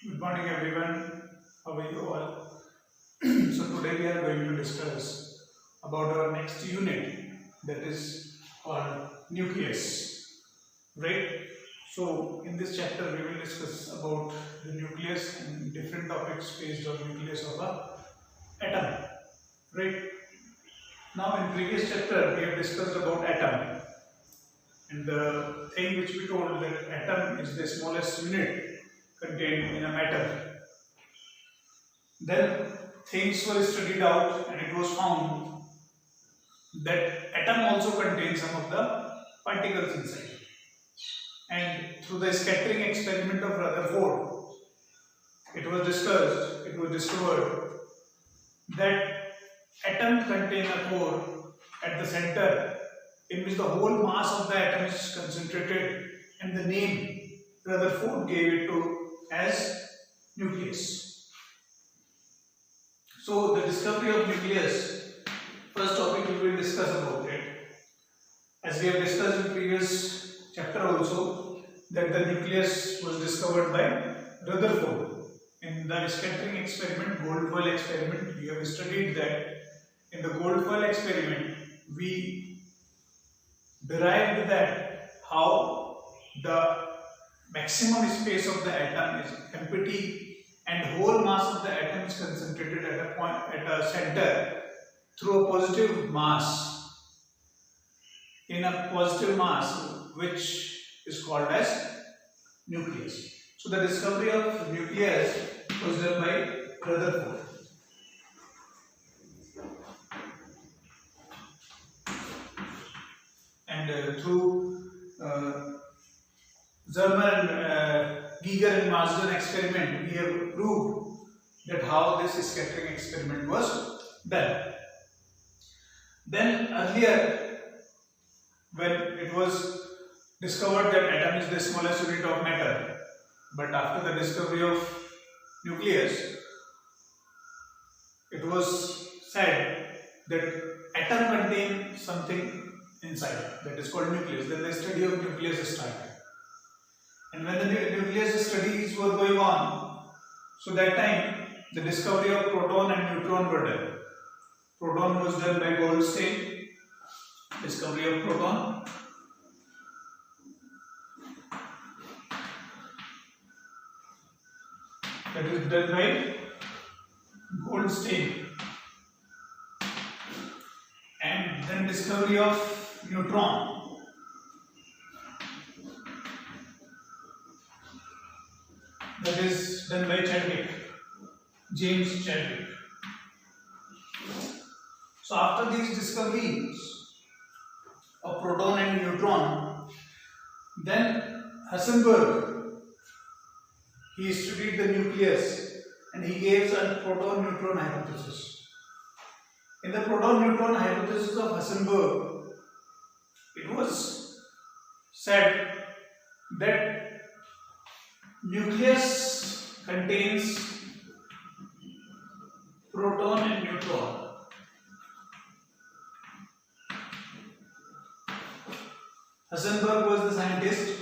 Good morning everyone. How are you all? So today we are going to discuss about our next unit, that is called nucleus. Right? So in this chapter we will discuss about the nucleus and different topics based on nucleus of a atom. Right? Now in previous chapter we have discussed about atom, and the thing which we told that atom is the smallest unit contained in a matter. Then things were studied out and it was found that atom also contains some of the particles inside. And through the scattering experiment of Rutherford, it was discovered that atom contains a core at the center in which the whole mass of the atom is concentrated, and the name Rutherford gave it to as nucleus. So the discovery of nucleus, first topic we will discuss about it. As we have discussed in previous chapter also, that the nucleus was discovered by Rutherford. In the scattering experiment, gold foil experiment, we have studied that in the gold foil experiment, we derived that how the maximum space of the atom is empty and whole mass of the atom is concentrated at a point at a center through a positive mass, in a positive mass which is called as nucleus. So the discovery of nucleus was done by Rutherford. And through Zermer and Giger and Marsden experiment, we have proved that how this scattering experiment was done. Then earlier, when it was discovered that atom is the smallest unit of matter, but after the discovery of nucleus, it was said that atom contains something inside that is called nucleus. Then the study of nucleus started. And when the nucleus studies were going on, so that time the discovery of proton and neutron were done. Proton was done by Goldstein, discovery of proton. That is done by Goldstein. And then discovery of neutron. That is done by Chadwick, James Chadwick. So after these discoveries of proton and neutron, then Heisenberg, he studied the nucleus and he gave a proton-neutron hypothesis. In the proton-neutron hypothesis of Heisenberg, it was said that nucleus contains proton and neutron. Heisenberg was the scientist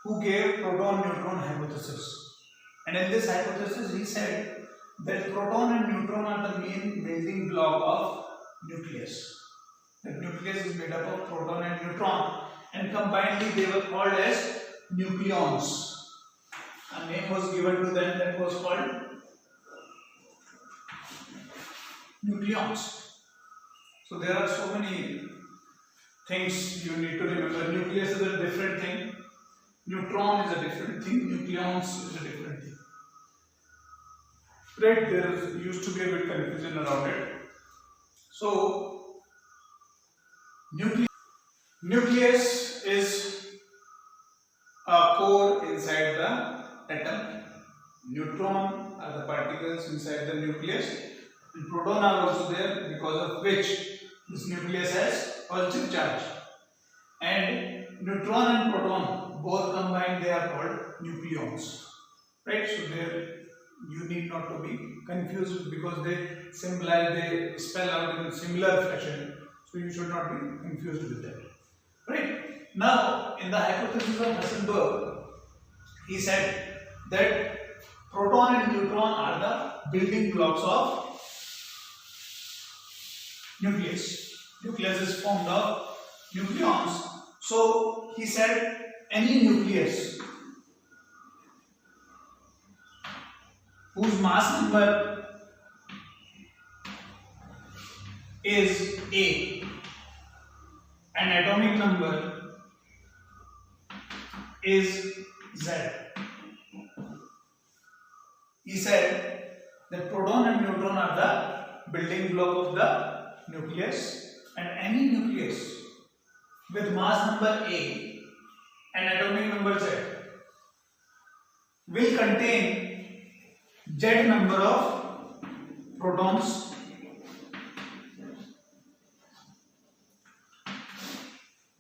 who gave proton-neutron hypothesis. And in this hypothesis, he said that proton and neutron are the main building block of nucleus. The nucleus is made up of proton and neutron, and combinedly they were called as nucleons. A name was given to them that was called nucleons. So there are so many things you need to remember. Nucleus is a different thing, neutron is a different thing, nucleons is a different thing. Right? There used to be a bit confusion around it. So nucleus is a core inside the atom. Neutron are the particles inside the nucleus, and proton are also there, because of which this nucleus has positive charge. And neutron and proton both combined, they are called nucleons. Right? So there you need not to be confused, because they symbolize, they spell out in a similar fashion. So you should not be confused with that. Right? Now, in the hypothesis of Heisenberg, he said that proton and neutron are the building blocks of nucleus. Nucleus is formed of nucleons. So he said any nucleus whose mass number is A and atomic number is Z. He said that proton and neutron are the building block of the nucleus, and any nucleus with mass number A and atomic number Z will contain Z number of protons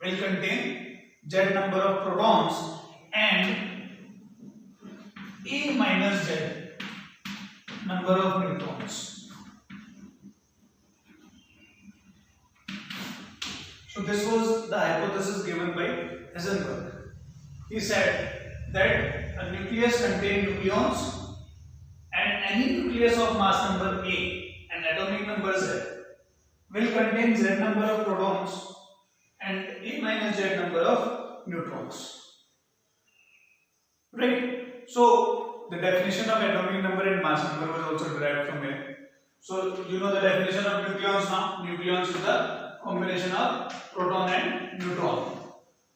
and A minus Z number of neutrons. So this was the hypothesis given by Heisenberg. He said that a nucleus contains nucleons, and any nucleus of mass number A and atomic number Z will contain Z number of protons and A minus Z number of neutrons. Right? So the definition of atomic number and mass number was also derived from here. So you know the definition of nucleons now. Nucleons is the combination of proton and neutron.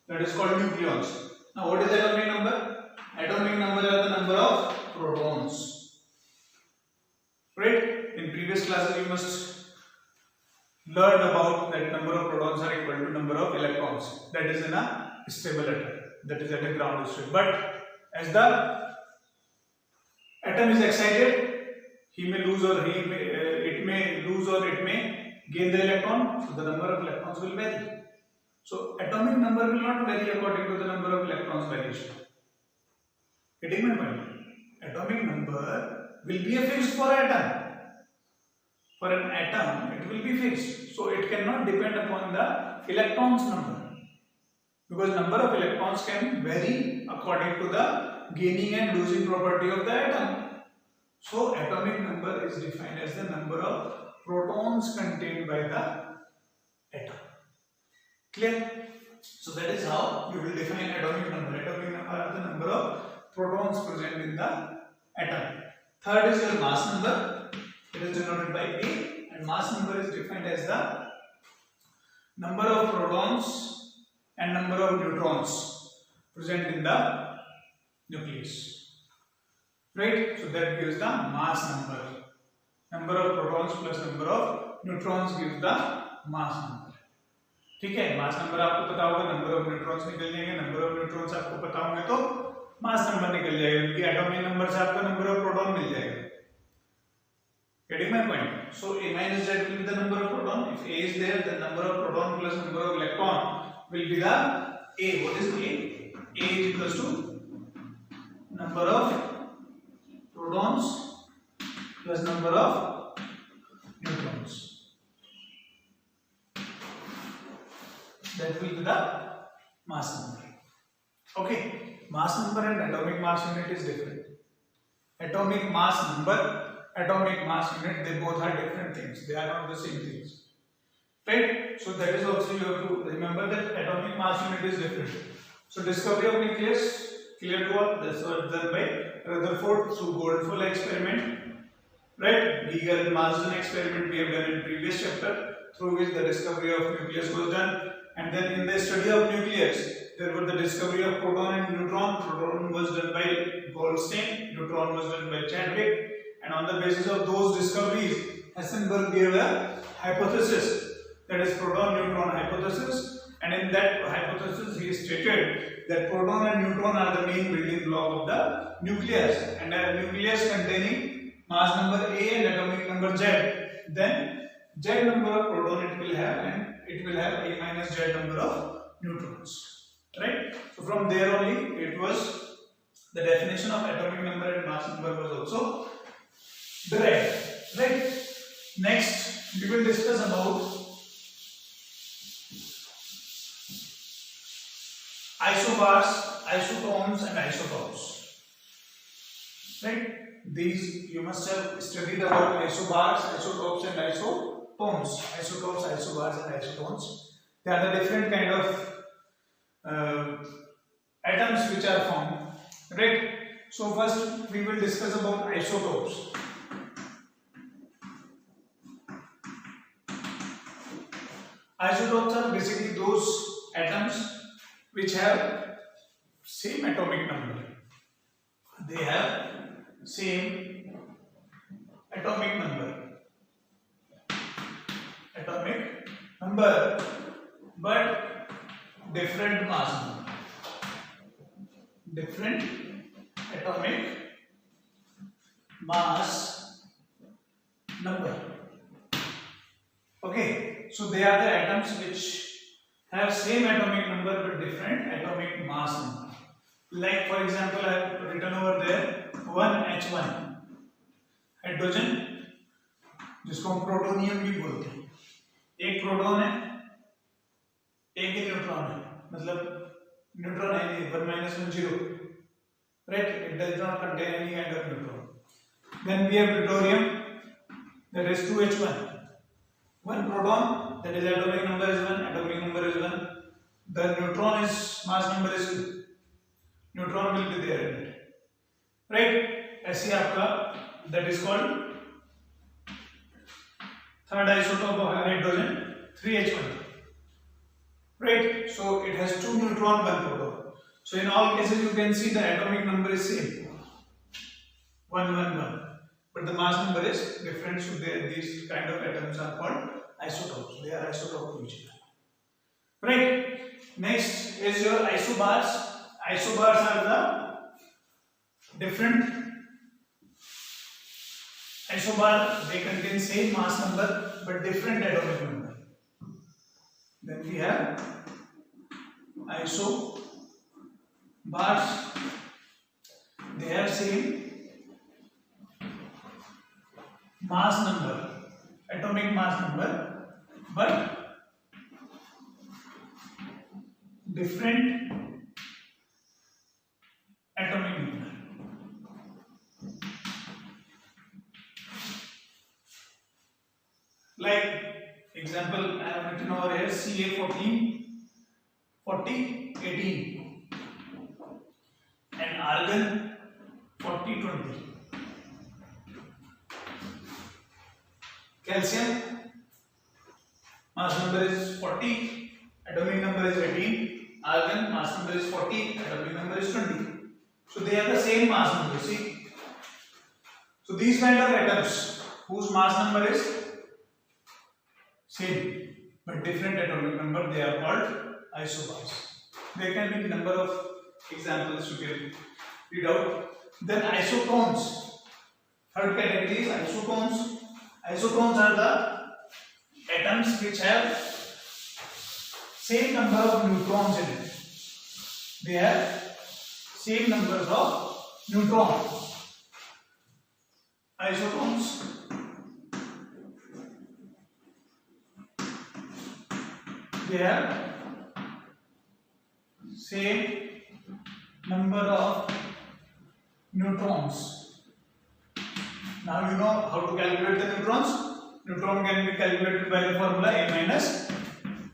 That is called nucleons. Now what is atomic number? Atomic number are the number of protons. Right? In previous classes you must learn about that number of protons are equal to number of electrons. That is in a stable atom. That is at a ground state. But as the atom is excited, he may lose or it may gain the electron. So the number of electrons will vary. So atomic number will not vary according to the number of electrons variation. Getting my point? Atomic number will be a fixed for atom. For an atom, it will be fixed. So it cannot depend upon the electrons number. Because number of electrons can vary according to the gaining and losing property of the atom. So atomic number is defined as the number of protons contained by the atom. Clear? So that is how you will define atomic number. Atomic number are the number of protons present in the atom. Third is your mass number. It is denoted by A, and mass number is defined as the number of protons and number of neutrons present in the nucleus. Right? So that gives the mass number. Number of protons plus number of neutrons gives the mass number. ठीक है, mass number आपको पता होगा, number of neutrons निकल जाएंगे, number of neutrons आपको पता होंगे तो मास नंबर निकल जाएगा, क्योंकि एटॉमिक नंबर से आपको नंबर ऑफ प्रोटॉन मिल जाएगा. Getting my point? So A minus Z will be the number of proton. If A is there, the number of proton plus number of electron will be the A. What is A? A is equals to number of protons plus number of neutrons. That will be the mass number. Okay, mass number and atomic mass unit is different. Atomic mass number, atomic mass unit, they both are different things. They are not the same things. Right? So that is also you have to remember that atomic mass unit is different. So discovery of nucleus, clear to all. That's what done by Rutherford through Goldfull experiment. Right? Giger and Marsden experiment we have done in previous chapter, through which the discovery of nucleus was done. And then in the study of nucleus, there was the discovery of proton and neutron. Proton was done by Goldstein, neutron was done by Chadwick. And on the basis of those discoveries, Heisenberg gave a hypothesis, that is proton-neutron hypothesis. And in that hypothesis, he stated that proton and neutron are the main building block of the nucleus. And a nucleus containing mass number A and atomic number Z, then Z number of proton it will have, and it will have A minus Z number of neutrons. Right? So from there only, it was the definition of atomic number and mass number was also derived. Right? Next, we will discuss about isobars, isotones and isotopes. Right? These you must have studied about isobars, isotopes and isotones. Isotopes, isobars and isotones. They are the different kind of atoms which are formed. Right? So first we will discuss about isotopes. Isotopes are basically those atoms which have same atomic number. They have same atomic number, but different mass number. Different atomic mass number. Okay, so they are the atoms which have same atomic number but different atomic mass number. Like for example, I have written over there 1H1 hydrogen, जिसको हम protonium भी बोलते हैं. एक proton है, एक ही neutron है, मतलब न्यूट्रॉन है नहीं, 1 - 1 0, right? It does not contain any kind of neutron. Then we have deuterium, that is 2H1. One proton, that is atomic number is 1, atomic number is 1. The neutron is mass number is 2. Neutron will be there in it, right? ऐसे आपका that is called third isotope of hydrogen, 3H1, right? So it has 2 neutron, 1 proton. So in all cases you can see the atomic number is same, 1 1 1, but the mass number is different. So these kind of atoms are called isotopes. They are isotope to each other, right? Next is your isobars. Isobars are the different isobar. They contain same mass number but different atomic number. Then we have isobars. They have same mass number, atomic mass number, but different atomic number. Like example, I have written over here Ca14 40 18 and argon 40 20. Calcium mass number is 40, atomic number is 18. Argon mass number is 40, atomic number is 20. So they are the same mass number. See, so these kind of atoms whose mass number is same but different atomic number, they are called isobars. There can be number of examples you can read out. Then isotones. Third category is isotones. Isotones are the atoms which have same number of neutrons in it. They have same numbers of neutrons. Isotones. They have same number of neutrons. Now you know how to calculate the neutrons. Neutron can be calculated by the formula A minus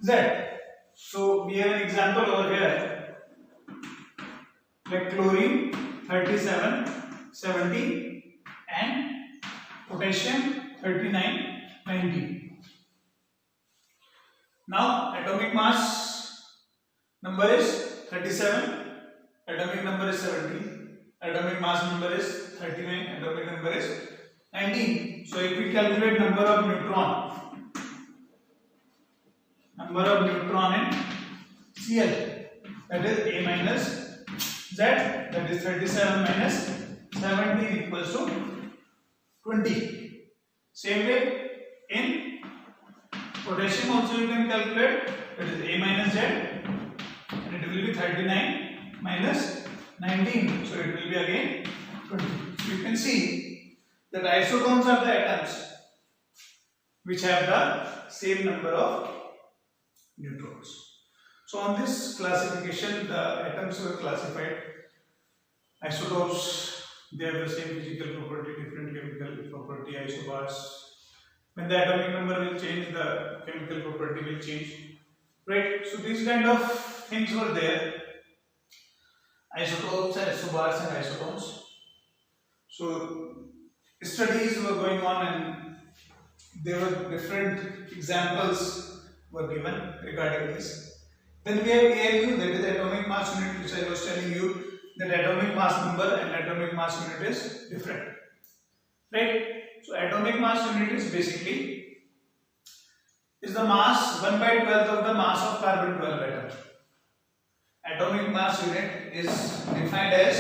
Z. So we have an example over here, like chlorine 37 70 and potassium 39 90. Now atomic mass number is 37, atomic number is 70, atomic mass number is 39, atomic number is 19. So if we calculate number of neutron in Cl, that is A minus Z, that is 37 minus 17 equals to 20. Same way in potassium also you can calculate, that is A minus Z, and it will be 39 minus 19, so it will be again 20. So you can see that isotones are the atoms which have the same number of neutrons. So on this classification, the atoms were classified. Isotopes, they have the same physical property, different chemical property. Isobars, when the atomic number will change, the chemical property will change, right? So these kind of things were there. Isotopes, isobars and isotones. So studies were going on and there were different examples were given regarding this. Then we have AMU, that is atomic mass unit, which I was telling you that atomic mass number and atomic mass unit is different, right? So atomic mass unit is basically is the mass 1/12 of the mass of carbon 12 atom. Atomic mass unit is defined as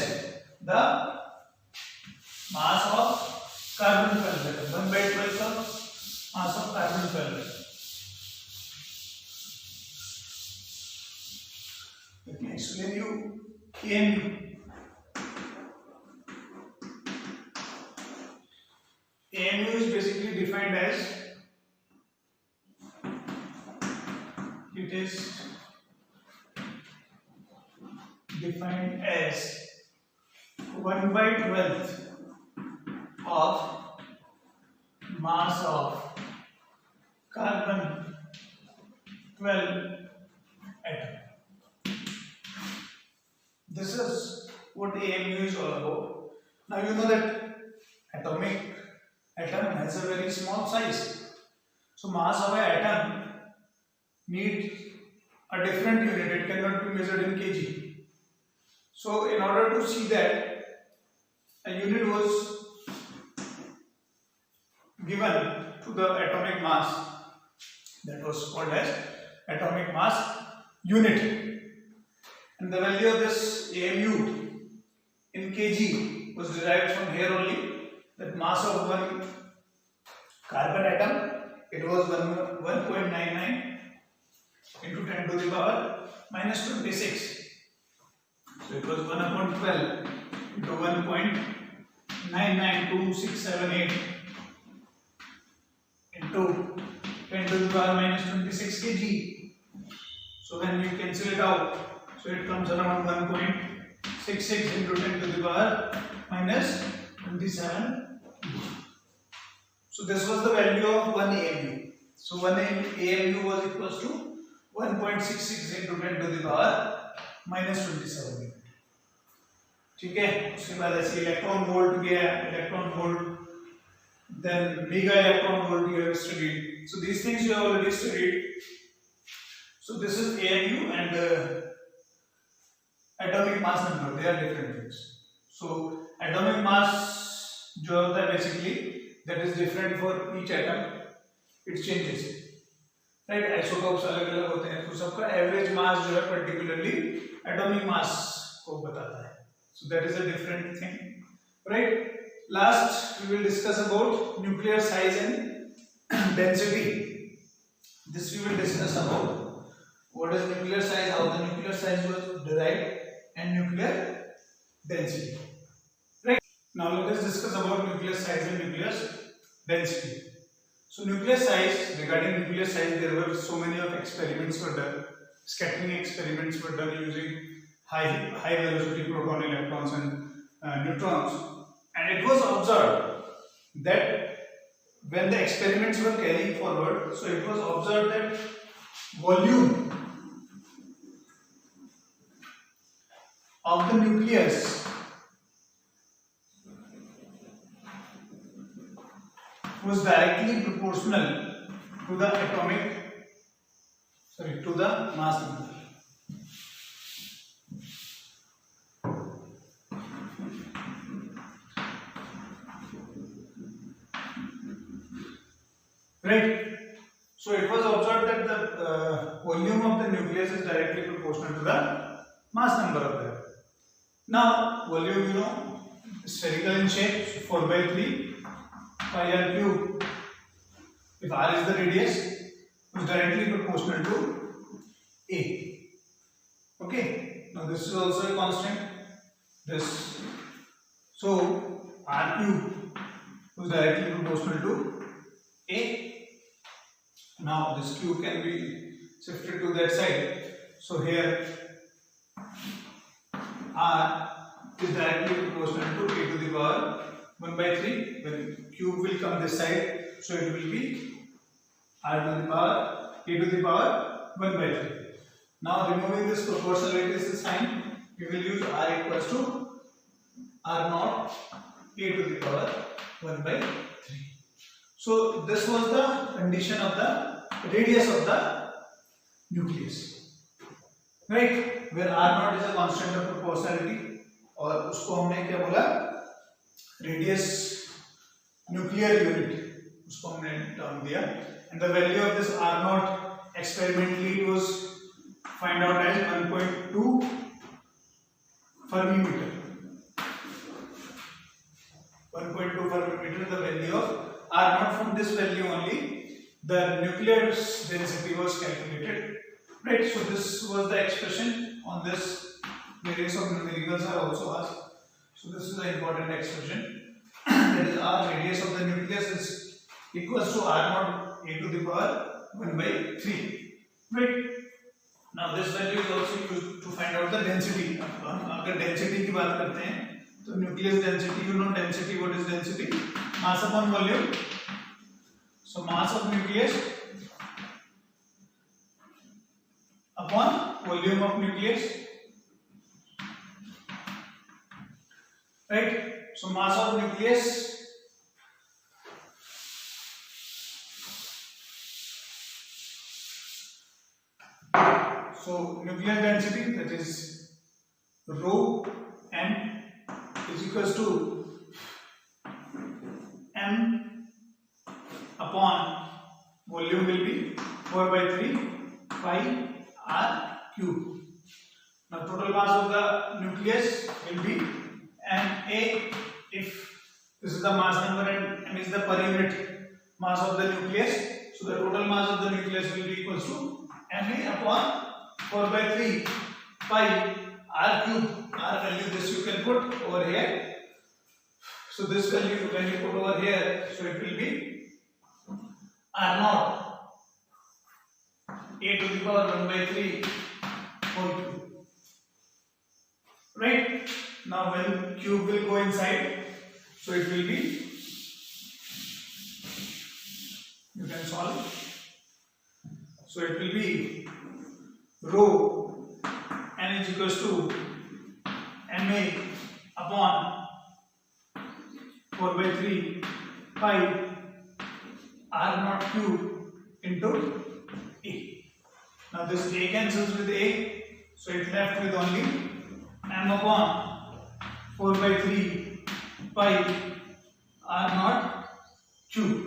the mass of carbon 12 atom, 1/12 of mass of carbon 12 atom. Let me explain you AMU. AMU is basically defined as it is defined as 1/12 of mass of carbon 12 atom. This is what AMU is all about. Now you know that atomic atom has a very small size. So mass of an atom needs a different unit. It cannot be measured in kg. So in order to see that, a unit was given to the atomic mass that was called as atomic mass unit. And the value of this AMU in kg was derived from here only. That mass of one carbon atom, it was 1.99 into 10 to the power minus 26. So it was 1/12 into 1.992678 into 10 to the power minus 26 kg. So when you cancel it out, so it comes around 1.66 into 10 to the power minus 27. So this was the value of 1 AMU. So 1 AMU was equals to 1.66 into 10 to the power minus 27. ठीक है, उसके बाद ऐसे electron volt गया, electron volt, then mega electron volt you have studied. So these things you have already studied. So this is AMU and atomic mass number, they are different things. So atomic mass जो होता है basically that is different for each atom, it changes, right? Isotopes अलग अलग होते हैं, तो सबका average mass जो है particularly atomic mass को बताता है. So that is a different thing, right? Last we will discuss about nuclear size and density. This we will discuss about what is nuclear size, how the nuclear size was derived, and nuclear density. Right? Now let us discuss about nuclear size and nuclear density. So nuclear size, regarding nuclear size, there were so many of experiments were done. Scattering experiments were done using high velocity proton, electrons and neutrons. And it was observed that when the experiments were carrying forward, so it was observed that volume of the nucleus was directly proportional to the to the mass number. Right. So it was observed that the volume of the nucleus is directly proportional to the mass number of the atom. Now volume, you know, spherical in shape, so 4/3 pi r cube. If r is the radius, is directly proportional to a. Okay. Now this is also a constant. This, so r cube is directly proportional to a. Now this cube can be shifted to that side. So here R is directly proportional to a to the power 1 by 3. When cube will come this side, so it will be R to the power a to the power 1 by 3. Now removing this proportionality sign, we will use R equals to R naught a to the power 1 by 3. So this was the condition of the radius of the nucleus, right? Where R naught is a constant of proportionality और उसको हमने क्या बोला, radius nuclear unit, उसको हमने term दिया, and the value of this R naught experimentally was find out as 1.2 fermi meter. 1.2 fermi meter the value of R naught. From this value only the nuclear density was calculated, right? So this was the expression. On this various of numericals are also asked. So this is the important expression. That is R radius of the nucleus is equals to R naught a to the power 1 by 3, right? Now this value is also used to find out the density. अगर density की बात करते हैं तो nucleus density, you know density, what is density? Mass upon volume. So mass of nucleus upon volume of nucleus, right? So mass of nucleus so nuclear density, that is rho m is equals to m upon volume will be 4 by 3 pi r cube. Now total mass of the nucleus will be Ma, if this is the mass number and m is the per unit mass of the nucleus, so the total mass of the nucleus will be equals to Ma upon 4 by 3 pi r cube. R value this you can put over here. So this value when you put over here, so it will be R naught a to the power 1 by 3 whole cube, right? Now when cube will go inside, so it will be, you can solve, so it will be rho n is equals to Ma upon 4 by 3 pi r naught cube into A. Now this A cancels with A, so it left with only m upon 4 by 3 pi r naught cube.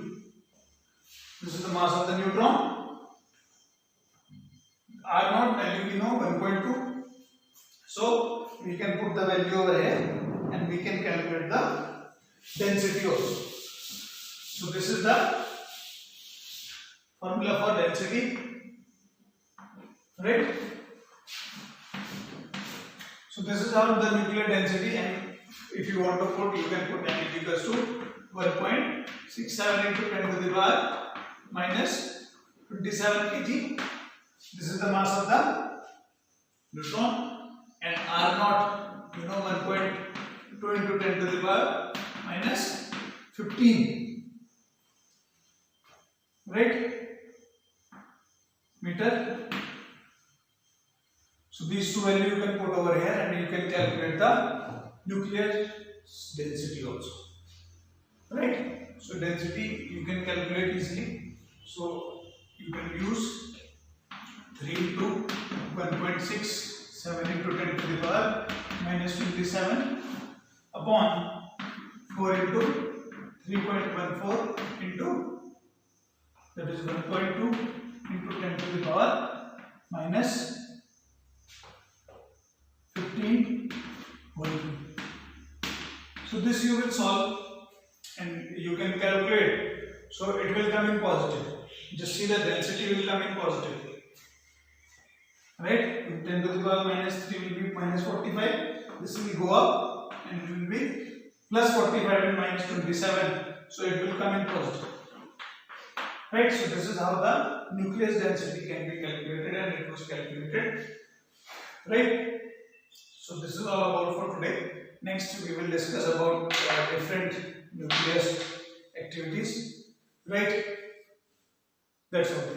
This is the mass of the neutron. R naught value we know 1.2. So we can put the value over here and we can calculate the density also. So this is the formula for density, right? So this is how the nuclear density, and if you want to put, you can put n is equals to 1.67 into 10 to the power minus 27 kg. This is the mass of the neutron, and R naught, you know, 1.2 into 10 to the power minus 15, right, meter. So these two values you can put over here and you can calculate the nuclear density also, right? So density you can calculate easily. So you can use 3 into 1.67 into 10 to the power minus 27 upon 4 into 3.14 into, that is 1.2 into 10 to the power minus 15 whole cube. So this you will solve and you can calculate. So it will come in positive. Just see the density will come in positive, right? 10 to the power minus 3 will be minus 45. This will go up and it will be plus 45 and minus 27. So it will come in positive, right? So this is how the nucleus density can be calculated, and it was calculated right? So this is all about for today. Next we will discuss about different nucleus activities, right? That's all.